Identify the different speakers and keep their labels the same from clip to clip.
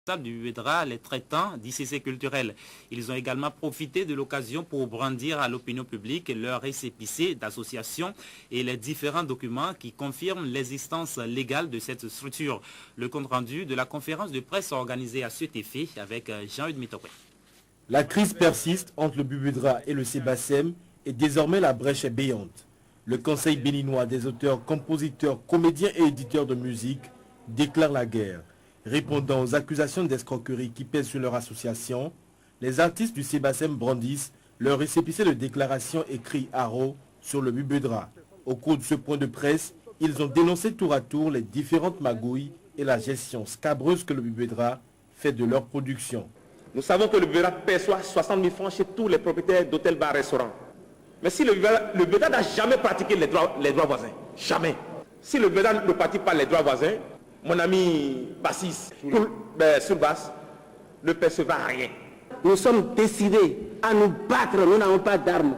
Speaker 1: du Bubedra, les traitants d'ICC culturel. Ils ont également profité de l'occasion pour brandir à l'opinion publique leur récépissé d'association et les différents documents qui confirment l'existence légale de cette structure. Le compte-rendu de la conférence de presse organisée à cet effet avec Jean-Hugues Mitokwe.
Speaker 2: La crise persiste entre le Bubedra et le Sébasem et désormais la brèche est béante. Le Conseil béninois des auteurs, compositeurs, comédiens et éditeurs de musique déclare la guerre. Répondant aux accusations d'escroquerie qui pèsent sur leur association, les artistes du Sébasem brandissent leur récépissé de déclaration écrit Haro sur le Bubedra. Au cours de ce point de presse, ils ont dénoncé tour à tour les différentes magouilles et la gestion scabreuse que le Bubedra fait de leur production.
Speaker 3: Nous savons que le Bubedra perçoit 60 000 francs chez tous les propriétaires d'hôtels, bars, restaurants. Mais si le Bubedra n'a jamais pratiqué les droits voisins, jamais. Si le Bubedra ne pratique pas les droits voisins, mon ami bassiste, sur basse, ne percevra rien.
Speaker 4: Nous sommes décidés à nous battre, nous n'avons pas d'armes.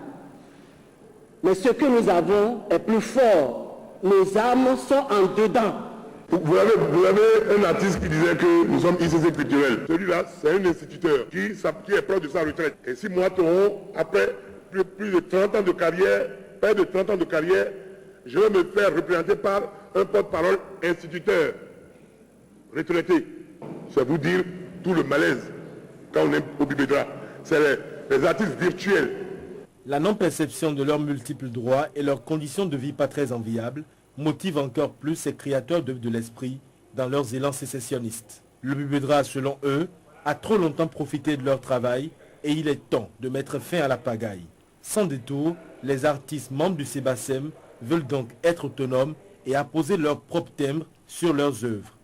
Speaker 4: Mais ce que nous avons est plus fort. Nos armes sont en dedans.
Speaker 5: Vous avez un artiste qui disait que nous sommes ICC culturel. Celui-là, c'est un instituteur qui est proche de sa retraite. Et si moi, après plus de 30 ans de carrière, près de 30 ans de carrière, je vais me faire représenter par un porte-parole instituteur retraité. C'est vous dire tout le malaise quand on est au Bubedra. C'est les artistes virtuels.
Speaker 2: La non-perception de leurs multiples droits et leurs conditions de vie pas très enviables motive encore plus ces créateurs d'œuvres de l'esprit dans leurs élans sécessionnistes. Le Bubedra, selon eux, a trop longtemps profité de leur travail et il est temps de mettre fin à la pagaille. Sans détour, les artistes membres du Sébasem veulent donc être autonomes et apposer leur propre timbre sur leurs œuvres.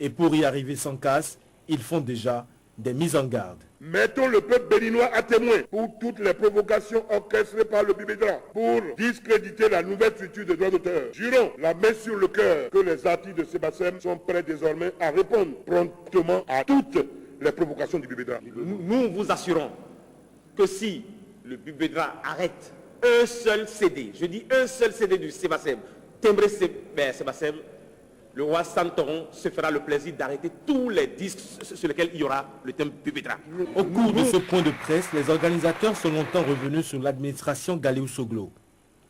Speaker 2: Et pour y arriver sans casse, ils font déjà des mises en garde.
Speaker 5: Mettons le peuple béninois à témoin pour toutes les provocations orchestrées par le Bubedra pour discréditer la nouvelle structure de droits d'auteur. Jurons la main sur le cœur que les artistes de Sébasem sont prêts désormais à répondre promptement à toutes les provocations du Bubedra.
Speaker 3: Nous vous assurons que si le Bubedra arrête un seul CD, je dis un seul CD du Sébasem, timbré Sébasem, le roi Santoron se fera le plaisir d'arrêter tous les disques sur lesquels il y aura le thème Bubedra.
Speaker 2: Au cours de ce point de presse, les organisateurs sont longtemps revenus sur l'administration Galéou Soglo.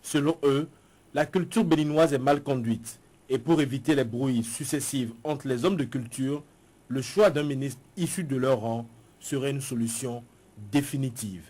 Speaker 2: Selon eux, la culture béninoise est mal conduite et pour éviter les brouilles successives entre les hommes de culture, le choix d'un ministre issu de leur rang serait une solution définitive.